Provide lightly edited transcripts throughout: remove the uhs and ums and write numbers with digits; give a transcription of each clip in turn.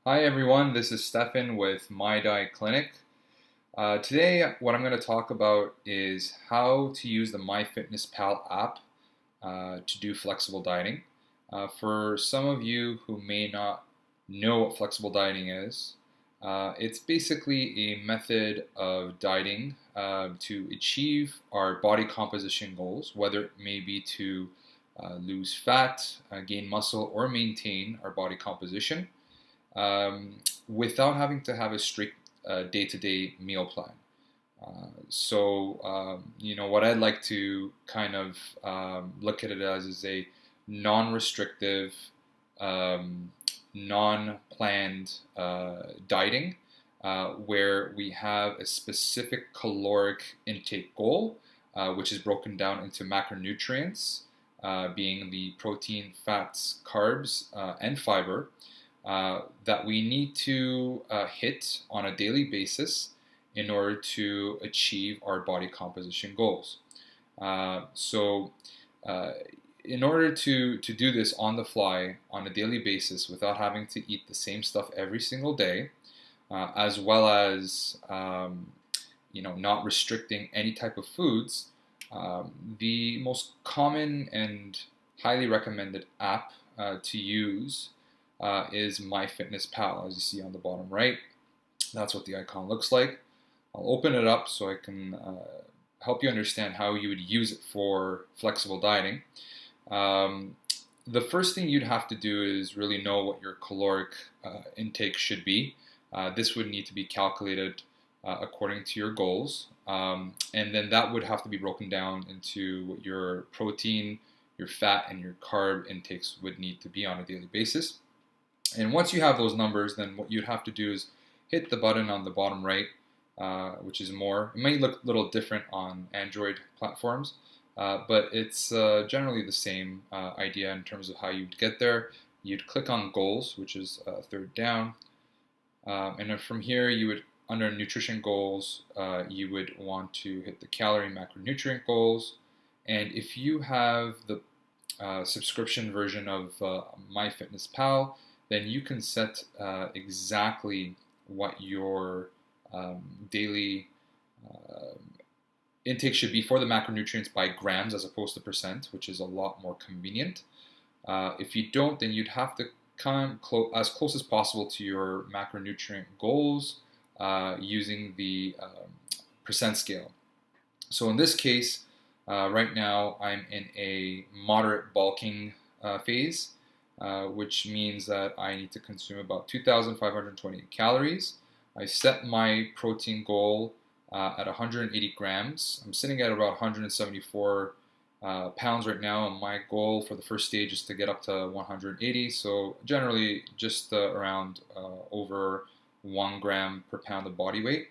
Hi everyone, this is Stefan with My Diet Clinic. Today, what I'm going to talk about is how to use the MyFitnessPal app to do flexible dieting. For some of you who may not know what flexible dieting is, it's basically a method of dieting to achieve our body composition goals, whether it may be to lose fat, gain muscle, or maintain our body composition without having to have a strict day-to-day meal plan. What I'd like to kind of look at it as is a non-restrictive, um, non-planned dieting where we have a specific caloric intake goal, which is broken down into macronutrients, being the protein, fats, carbs, and fiber that we need to hit on a daily basis in order to achieve our body composition goals. Uh, so, uh, in order to do this on the fly on a daily basis without having to eat the same stuff every single day, as well as not restricting any type of foods, the most common and highly recommended app to use is MyFitnessPal, as you see on the bottom right. That's what the icon looks like. I'll open it up so I can help you understand how you would use it for flexible dieting. Um, the first thing you'd have to do is really know what your caloric intake should be. This would need to be calculated according to your goals. And then that would have to be broken down into what your protein, your fat, and your carb intakes would need to be on a daily basis. And once you have those numbers, then what you'd have to do is hit the button on the bottom right, which is more. It may look a little different on Android platforms, but it's generally the same idea in terms of how you'd get there. You'd click on goals, which is third down. And then from here, you would, under nutrition goals, you would want to hit the calorie macronutrient goals. And if you have the subscription version of MyFitnessPal, then you can set exactly what your daily intake should be for the macronutrients by grams as opposed to percent, which is a lot more convenient. If you don't, then you'd have to come as close as possible to your macronutrient goals using the percent scale. So in this case, right now I'm in a moderate bulking phase, which means that I need to consume about 2,528 calories. I set my protein goal at 180 grams. I'm sitting at about 174 pounds right now, and my goal for the first stage is to get up to 180. So generally just around over 1 gram per pound of body weight.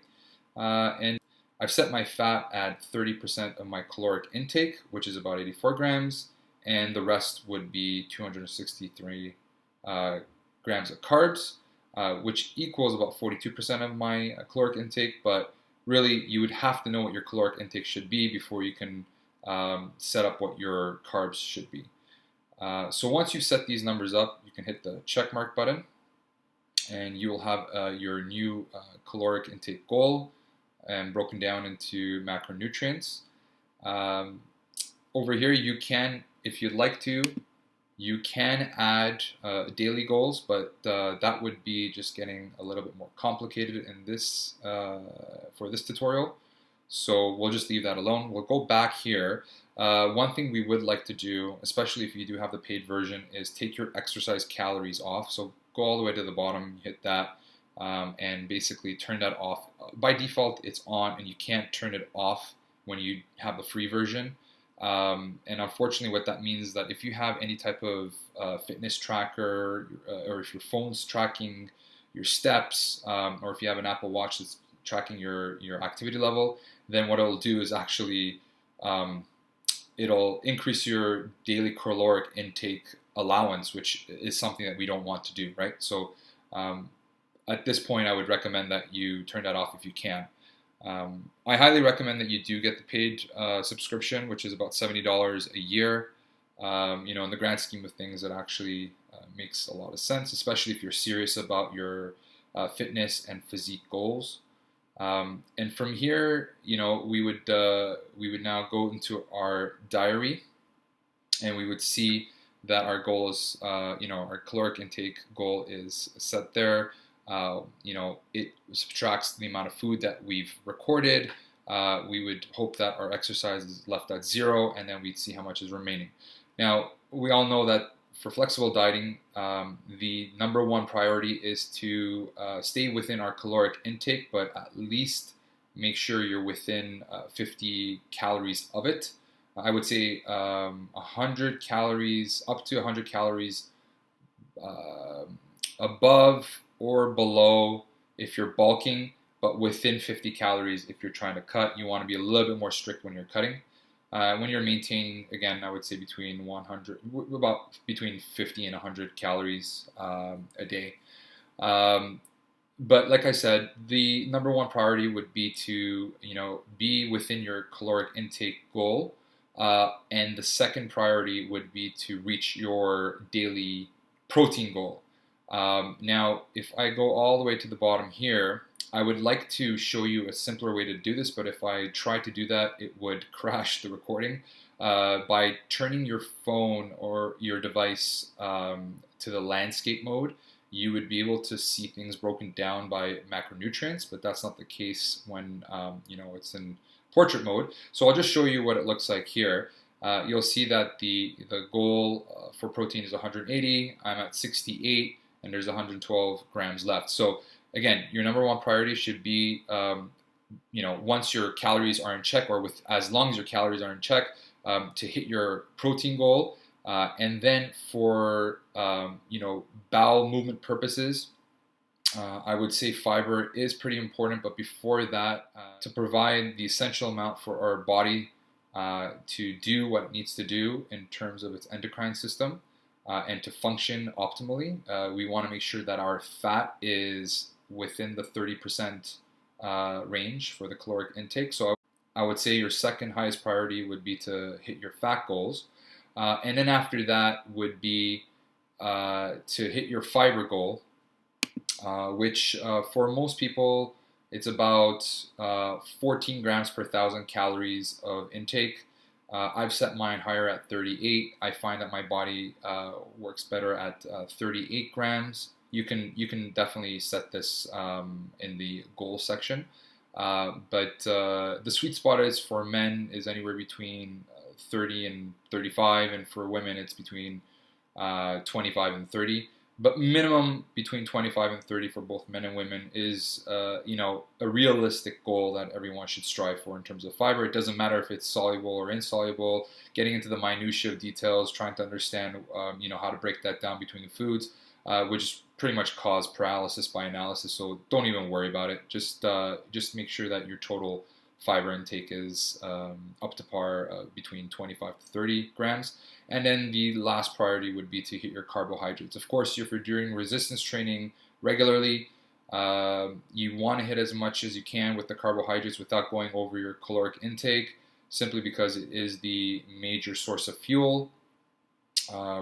And I've set my fat at 30% of my caloric intake, which is about 84 grams, and the rest would be 263 grams of carbs, which equals about 42% of my caloric intake. But really, you would have to know what your caloric intake should be before you can set up what your carbs should be. So once you set these numbers up, you can hit the check mark button, and you will have your new caloric intake goal and broken down into macronutrients. Over here, you can, if you'd like to, you can add daily goals, but that would be just getting a little bit more complicated in this for this tutorial. So we'll just leave that alone. We'll go back here. One thing we would like to do, especially if you do have the paid version, is take your exercise calories off. So go all the way to the bottom, hit that, and basically turn that off. By default, it's on, and you can't turn it off when you have the free version. And unfortunately, what that means is that if you have any type of fitness tracker, or if your phone's tracking your steps, or if you have an Apple Watch that's tracking your activity level, then what it'll do is actually it'll increase your daily caloric intake allowance, which is something that we don't want to do, right? So at this point, I would recommend that you turn that off if you can. I highly recommend that you do get the paid subscription, which is about $70 a year. In the grand scheme of things, it actually makes a lot of sense, especially if you're serious about your fitness and physique goals. And from here, we would now go into our diary, and we would see that our goal is, our caloric intake goal is set there. It subtracts the amount of food that we've recorded. We would hope that our exercise is left at 0, and then we'd see how much is remaining. Now, we all know that for flexible dieting, the number one priority is to stay within our caloric intake, but at least make sure you're within 50 calories of it. I would say 100 calories, up to 100 calories above or below if you're bulking, but within 50 calories if you're trying to cut. You want to be a little bit more strict when you're cutting. When you're maintaining, again, I would say between 50 and 100 calories a day. But like I said, the number one priority would be to be within your caloric intake goal, and the second priority would be to reach your daily protein goal. Now, if I go all the way to the bottom here, I would like to show you a simpler way to do this, but if I try to do that, it would crash the recording. By turning your phone or your device to the landscape mode, you would be able to see things broken down by macronutrients, but that's not the case when it's in portrait mode. So I'll just show you what it looks like here. You'll see that the goal for protein is 180. I'm at 68, and there's 112 grams left. So again, your number one priority should be, once your calories are in check, or as long as your calories are in check, to hit your protein goal. And then for, bowel movement purposes, I would say fiber is pretty important. But before that, to provide the essential amount for our body to do what it needs to do in terms of its endocrine system and to function optimally, we want to make sure that our fat is within the 30% range for the caloric intake. So I would say your second highest priority would be to hit your fat goals. And then after that would be to hit your fiber goal, which for most people, it's about 14 grams per 1,000 calories of intake. I've set mine higher at 38. I find that my body works better at 38 grams. You can definitely set this in the goal section, but the sweet spot is for men is anywhere between 30 and 35, and for women it's between 25 and 30. But minimum between 25 and 30 for both men and women is a realistic goal that everyone should strive for in terms of fiber. It doesn't matter if it's soluble or insoluble. Getting into the minutiae of details, trying to understand how to break that down between the foods, which pretty much cause paralysis by analysis. So don't even worry about it. Just make sure that your total fiber intake is up to par, between 25 to 30 grams. And then the last priority would be to hit your carbohydrates. Of course, if you're doing resistance training regularly, you want to hit as much as you can with the carbohydrates without going over your caloric intake, simply because it is the major source of fuel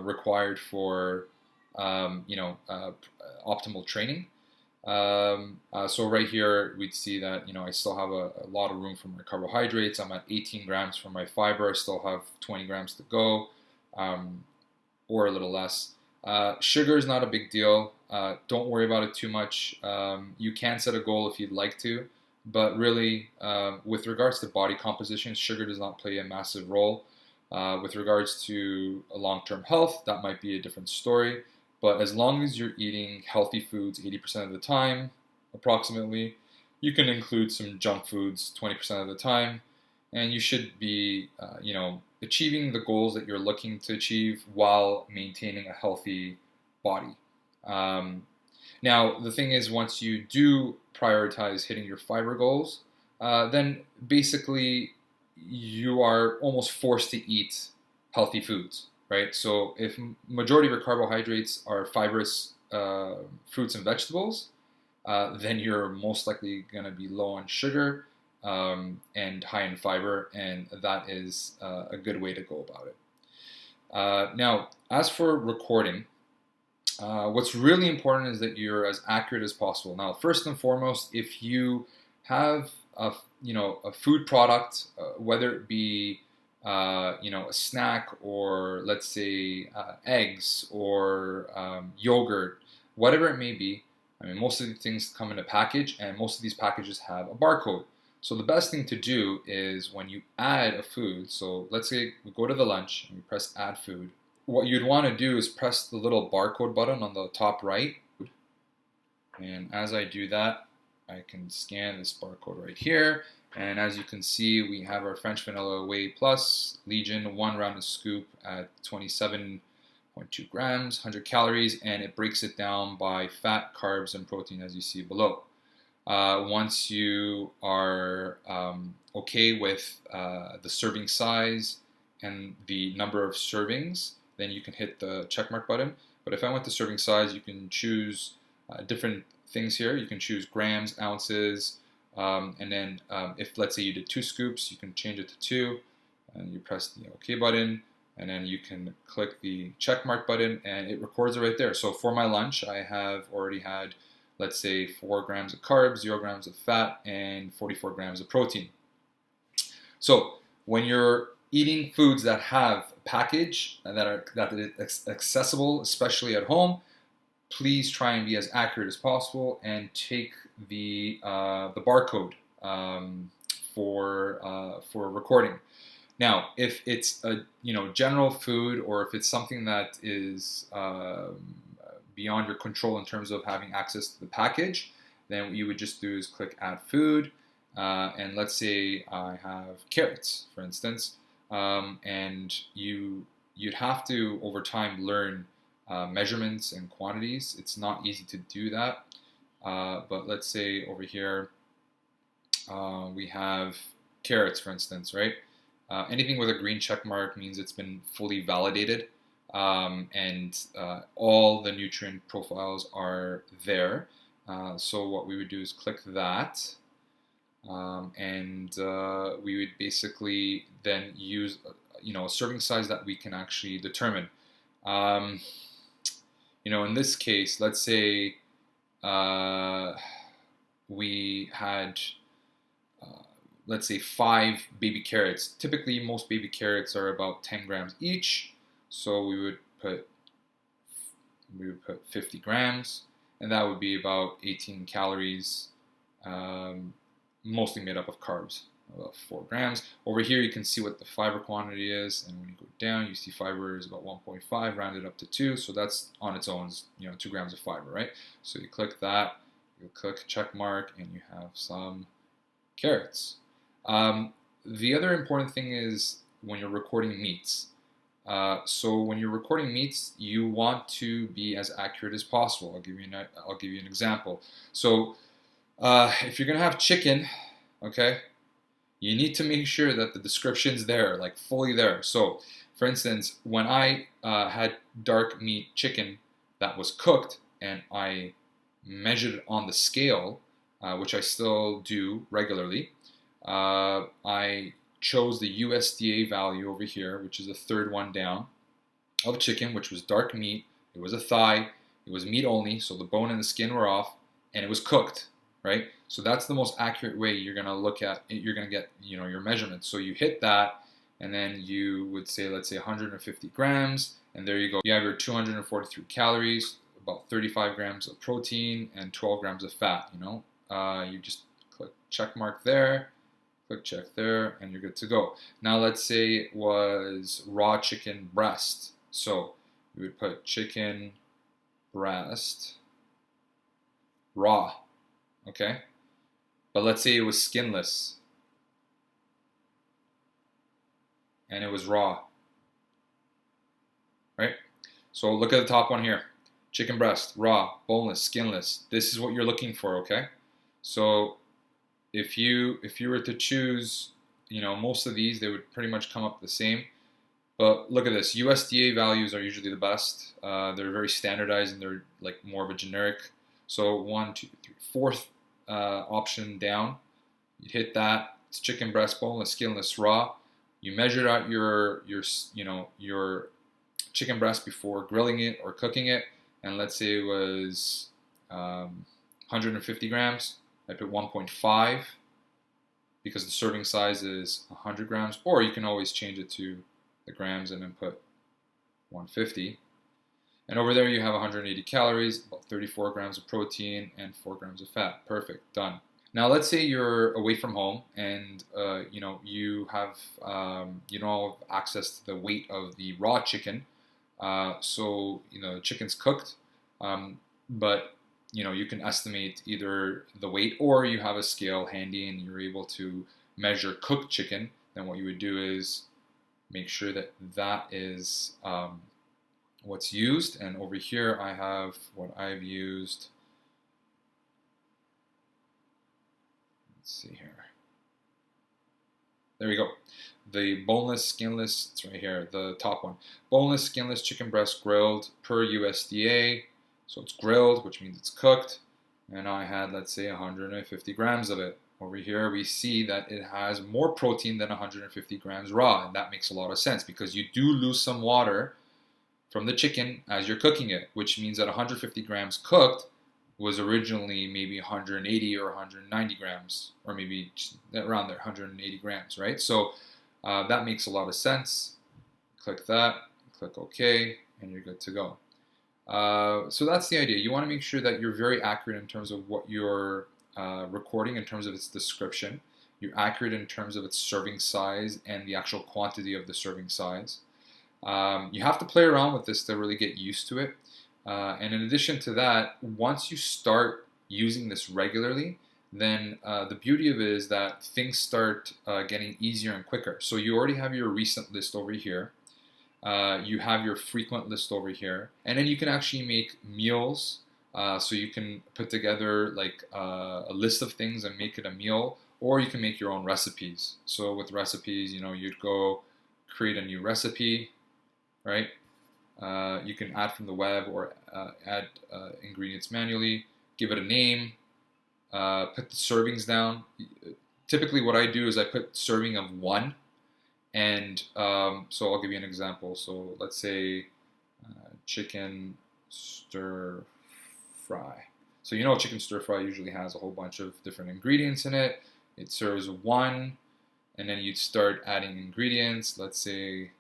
required for optimal training. So right here, we'd see that, I still have a lot of room for my carbohydrates. I'm at 18 grams for my fiber. I still have 20 grams to go, or a little less. Sugar is not a big deal. Don't worry about it too much. You can set a goal if you'd like to, but really, with regards to body composition, sugar does not play a massive role. With regards to long-term health, that might be a different story. But as long as you're eating healthy foods 80% of the time, approximately, you can include some junk foods 20% of the time, and you should be, achieving the goals that you're looking to achieve while maintaining a healthy body. Now, the thing is, once you do prioritize hitting your fiber goals, then basically you are almost forced to eat healthy foods. Right? So if majority of your carbohydrates are fibrous fruits and vegetables, then you're most likely going to be low on sugar and high in fiber, and that is a good way to go about it. Now, as for recording, What's really important is that you're as accurate as possible. Now, first and foremost, if you have a food product, whether it be a snack or let's say eggs or yogurt, whatever it may be. I mean, most of the things come in a package, and most of these packages have a barcode. So the best thing to do is when you add a food. So let's say we go to the lunch and we press add food. What you'd want to do is press the little barcode button on the top right. And as I do that, I can scan this barcode right here. And as you can see, we have our French Vanilla Whey Plus Legion 1 rounded scoop at 27.2 grams, 100 calories, and it breaks it down by fat, carbs, and protein as you see below. Once you are okay with the serving size and the number of servings, then you can hit the checkmark button. But if I went to serving size, you can choose different things here. You can choose grams, ounces, and then if let's say you did 2 scoops, you can change it to 2, and you press the OK button, and then you can click the checkmark button, and it records it right there. So for my lunch, I have already had, let's say, 4 grams of carbs, 0 grams of fat, and 44 grams of protein. So when you're eating foods that have a package that is accessible, especially at home, please try and be as accurate as possible and take the barcode for recording. Now, if it's a general food, or if it's something that is beyond your control in terms of having access to the package, then what you would just do is click add food, and let's say I have carrots, for instance, and you'd have to over time learn measurements and quantities. It's not easy to do that, but let's say over here we have carrots, for instance, right? Anything with a green check mark means it's been fully validated, and all the nutrient profiles are there. So what we would do is click that, and we would basically then use a serving size that we can actually determine. In this case, let's say we had, let's say, 5 baby carrots. Typically, most baby carrots are about 10 grams each. So we would put 50 grams, and that would be about 18 calories, mostly made up of carbs, about 4 grams. Over here, you can see what the fiber quantity is, and when you go down, you see fiber is about 1.5, rounded up to 2, so that's on its own, 2 grams of fiber, right? So you click that, you click check mark, and you have some carrots. The other important thing is when you're recording meats. So when you're recording meats, you want to be as accurate as possible. I'll give you an example. So if you're gonna have chicken, okay, you need to make sure that the description's there, like fully there. So, for instance, when I had dark meat chicken that was cooked, and I measured it on the scale, which I still do regularly, I chose the USDA value over here, which is the third one down, of chicken, which was dark meat. It was a thigh. It was meat only, so the bone and the skin were off, and it was cooked, right? So that's the most accurate way you're gonna look at it. You're gonna get your measurements. So you hit that, and then you would say, let's say 150 grams, and there you go. You have your 243 calories, about 35 grams of protein, and 12 grams of fat. You just click check mark there. Click check there, and you're good to go. Now let's say it was raw chicken breast. So we would put chicken breast raw, okay? But let's say it was skinless, and it was raw, right? So look at the top one here. Chicken breast, raw, boneless, skinless. This is what you're looking for, okay? So if you were to choose, most of these, they would pretty much come up the same. But look at this. USDA values are usually the best. They're very standardized, and they're like more of a generic. So 1, 2, 3, fourth option down, you hit that. It's chicken breast, boneless, skinless, raw. You measured out your chicken breast before grilling it or cooking it, and let's say it was 150 grams, I put 1.5 because the serving size is 100 grams, or you can always change it to the grams and then put 150. And over there you have 180 calories, about 34 grams of protein, and 4 grams of fat. Perfect, done. Now let's say you're away from home and you have you don't have access to the weight of the raw chicken. So the chicken's cooked, but you can estimate either the weight, or you have a scale handy and you're able to measure cooked chicken. Then what you would do is make sure that that is what's used. And over here I have what I've used. Let's see here. There we go. The boneless, skinless, it's right here, the top one. Boneless, skinless chicken breast grilled per USDA. So it's grilled, which means it's cooked. And I had, let's say, 150 grams of it. Over here we see that it has more protein than 150 grams raw. And that makes a lot of sense because you do lose some water from the chicken as you're cooking it, which means that 150 grams cooked was originally maybe 180 or 190 grams, or maybe around there, 180 grams, right? So that makes a lot of sense. Click that, click OK, and you're good to go. So that's the idea. You want to make sure that you're very accurate in terms of what you're recording, in terms of its description. You're accurate in terms of its serving size and the actual quantity of the serving size. You have to play around with this to really get used to it. And in addition to that, once you start using this regularly, then the beauty of it is that things start getting easier and quicker. So you already have your recent list over here. You have your frequent list over here. And then you can actually make meals. So you can put together like a list of things and make it a meal, or you can make your own recipes. So with recipes, you'd go create a new recipe, right? You can add from the web or add ingredients manually, give it a name, put the servings down. Typically what I do is I put serving of 1, and so I'll give you an example. So let's say chicken stir fry. So chicken stir fry usually has a whole bunch of different ingredients in it. It serves 1, and then you'd start adding ingredients. Let's say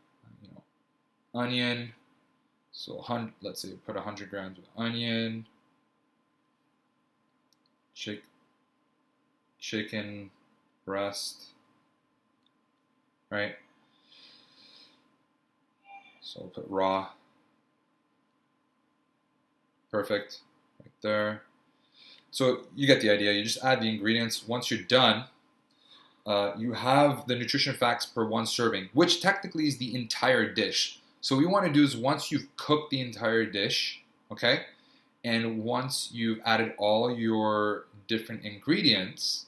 onion. So let's say put 100 grams of onion, chicken breast, right? So I'll put raw. Perfect, right there. So you get the idea. You just add the ingredients. Once you're done, you have the nutrition facts per 1 serving, which technically is the entire dish. So what you want to do is, once you've cooked the entire dish, okay, and once you've added all your different ingredients,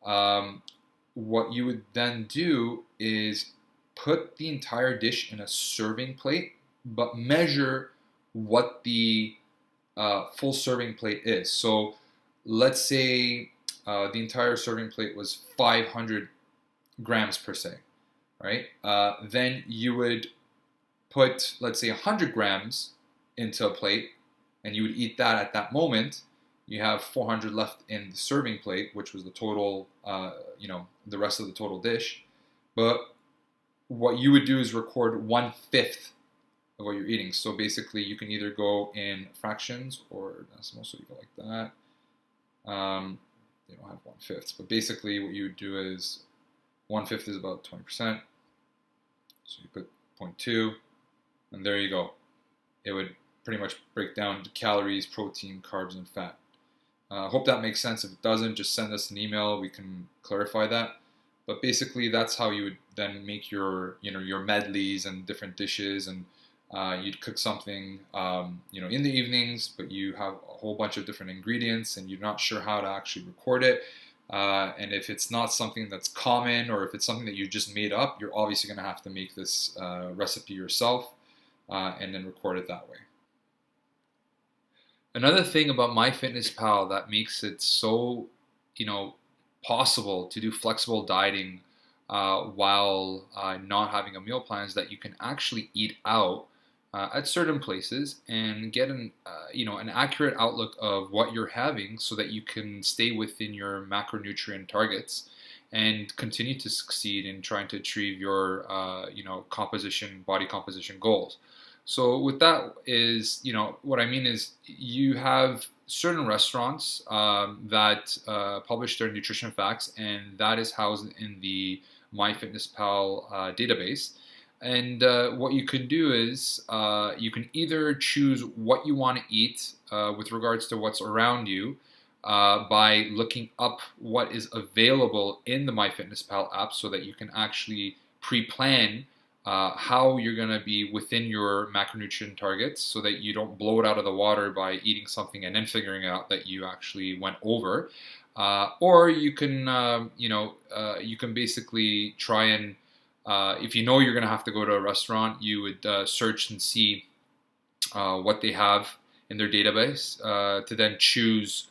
what you would then do is put the entire dish in a serving plate, but measure what the full serving plate is. So let's say the entire serving plate was 500 grams per se, right? Then you would put, let's say, 100 grams into a plate, and you would eat that at that moment. You have 400 left in the serving plate, which was the total, the rest of the total dish. But what you would do is record 1/5 of what you're eating. So basically, you can either go in fractions or decimal, so you go like that. They don't have 1/5, but basically, what you would do is 1/5 is about 20%. So you put 0.2. And there you go. It would pretty much break down the calories, protein, carbs, and fat. Hope that makes sense. If it doesn't, just send us an email. We can clarify that. But basically, that's how you would then make your medleys and different dishes. And you'd cook something, in the evenings, but you have a whole bunch of different ingredients, and you're not sure how to actually record it. And if it's not something that's common, or if it's something that you just made up, you're obviously going to have to make this recipe yourself. And then record it that way. Another thing about MyFitnessPal that makes it so, possible to do flexible dieting while not having a meal plan is that you can actually eat out at certain places and get an accurate outlook of what you're having so that you can stay within your macronutrient targets and continue to succeed in trying to achieve your body composition goals. So with that is, what I mean is you have certain restaurants that publish their nutrition facts, and that is housed in the MyFitnessPal database. And what you can do is you can either choose what you want to eat with regards to what's around you by looking up what is available in the MyFitnessPal app so that you can actually pre-plan how you're going to be within your macronutrient targets so that you don't blow it out of the water by eating something and then figuring out that you actually went over. Or you can, you can basically try and if you know you're going to have to go to a restaurant, you would search and see what they have in their database to then choose,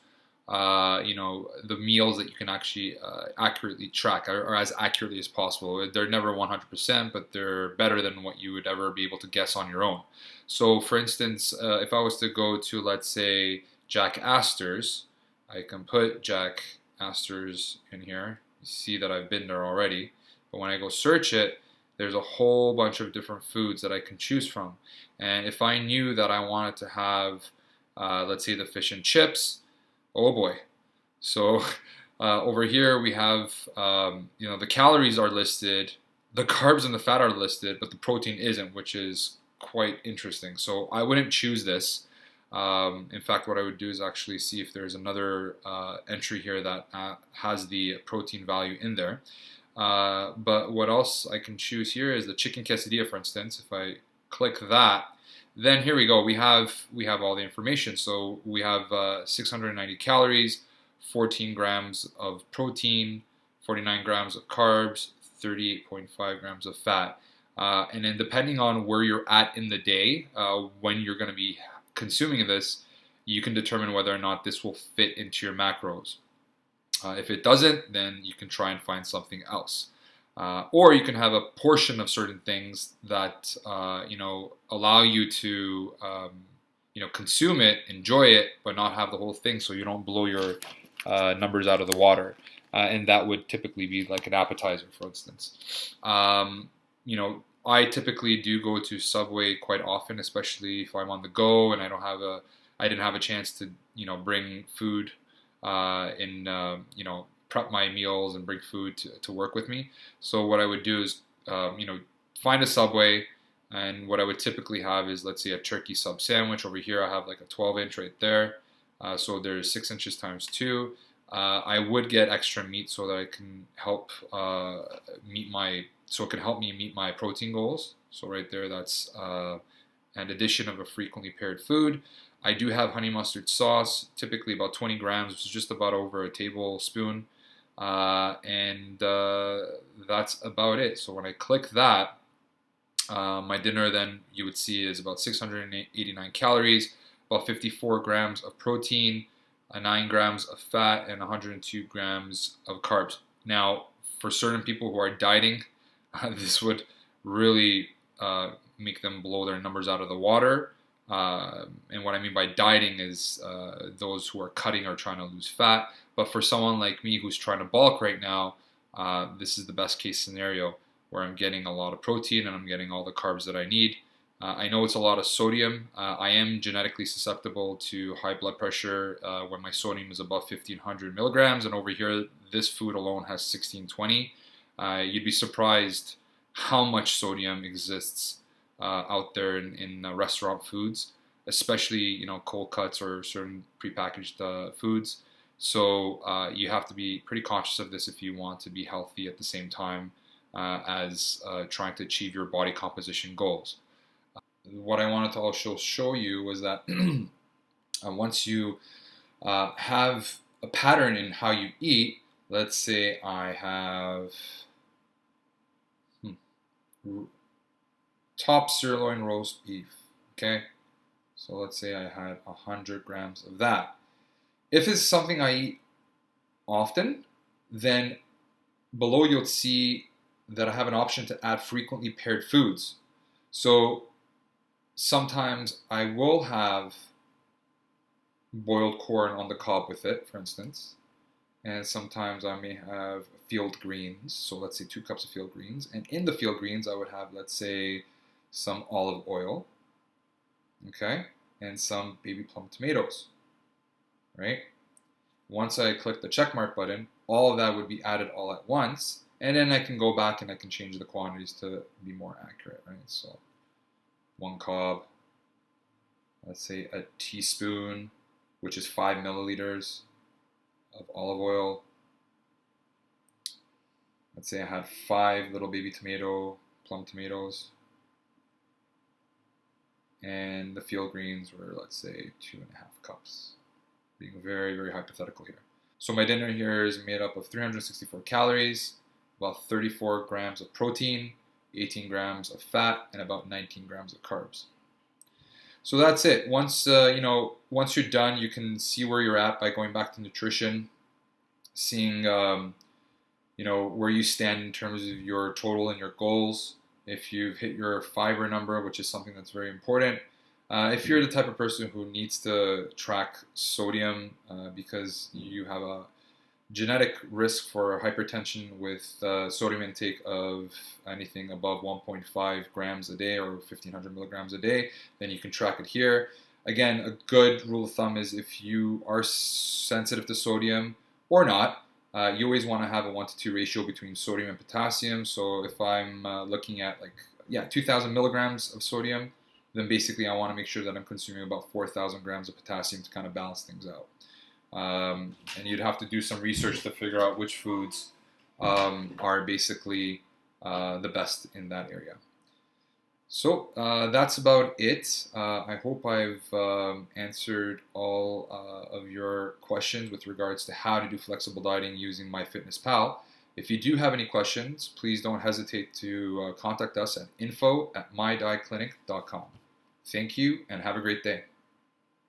the meals that you can actually accurately track or as accurately as possible. They're never 100%, but they're better than what you would ever be able to guess on your own. So, for instance, if I was to go to, let's say, Jack Astor's, I can put Jack Astor's in here. You see that I've been there already. But when I go search it, there's a whole bunch of different foods that I can choose from. And if I knew that I wanted to have, let's say, the fish and chips, oh boy. So over here we have, the calories are listed, the carbs and the fat are listed, but the protein isn't, which is quite interesting. So I wouldn't choose this. In fact, what I would do is actually see if there's another entry here that has the protein value in there. But what else I can choose here is the chicken quesadilla, for instance. If I click that, then here we go. We have all the information. So we have 690 calories, 14 grams of protein, 49 grams of carbs, 38.5 grams of fat. And then depending on where you're at in the day, when you're going to be consuming this, you can determine whether or not this will fit into your macros. If it doesn't, then you can try and find something else. Or you can have a portion of certain things that allow you to consume it, enjoy it, but not have the whole thing, so you don't blow your numbers out of the water. And that would typically be like an appetizer, for instance. I typically do go to Subway quite often, especially if I'm on the go and I didn't have a chance to bring food prep my meals and bring food to work with me. So what I would do is, find a Subway, and what I would typically have is, let's say, a turkey sub sandwich. Over here I have like a 12-inch right there. So there's 6 inches times 2. I would get extra meat so that I can help so it can help me meet my protein goals. So right there, that's an addition of a frequently paired food. I do have honey mustard sauce, typically about 20 grams, which is just about over a tablespoon. And that's about it. So when I click that, my dinner then you would see is about 689 calories, about 54 grams of protein, 9 grams of fat, and 102 grams of carbs. Now, for certain people who are dieting, this would really make them blow their numbers out of the water. And what I mean by dieting is those who are cutting or trying to lose fat. But for someone like me who's trying to bulk right now, this is the best case scenario where I'm getting a lot of protein and I'm getting all the carbs that I need. I know it's a lot of sodium. I am genetically susceptible to high blood pressure when my sodium is above 1,500 milligrams. And over here, this food alone has 1,620. You'd be surprised how much sodium exists out there in restaurant foods, especially cold cuts or certain prepackaged foods. So you have to be pretty conscious of this if you want to be healthy at the same time as trying to achieve your body composition goals. What I wanted to also show you was that once you have a pattern in how you eat, let's say I have top sirloin roast beef, okay? So let's say I had 100 grams of that. If it's something I eat often, then below you'll see that I have an option to add frequently paired foods. So Sometimes I will have boiled corn on the cob with it, for instance. And sometimes I may have field greens. So let's say 2 cups of field greens. And in the field greens, I would have, let's say, some olive oil, okay, and some baby plum tomatoes, right? Once I click the check mark button, all of that would be added all at once. And then I can go back and I can change the quantities to be more accurate, right? So 1 cob, let's say a teaspoon, which is 5 milliliters of olive oil. Let's say I had 5 little baby plum tomatoes. And the field greens were, let's say, 2.5 cups. Being very, very hypothetical here. So my dinner here is made up of 364 calories, about 34 grams of protein, 18 grams of fat, and about 19 grams of carbs. So that's it. Once once you're done, you can see where you're at by going back to nutrition, seeing where you stand in terms of your total and your goals. If you've hit your fiber number, which is something that's very important. If you're the type of person who needs to track sodium because you have a genetic risk for hypertension with sodium intake of anything above 1.5 grams a day or 1,500 milligrams a day, then you can track it here. Again, a good rule of thumb is if you are sensitive to sodium or not, you always want to have a 1-to-2 ratio between sodium and potassium. So if I'm looking at 2,000 milligrams of sodium, then basically I want to make sure that I'm consuming about 4,000 grams of potassium to kind of balance things out. And you'd have to do some research to figure out which foods are basically the best in that area. So that's about it. I hope I've answered all of your questions with regards to how to do flexible dieting using MyFitnessPal. If you do have any questions, please don't hesitate to contact us at info@mydietclinic.com. Thank you and have a great day.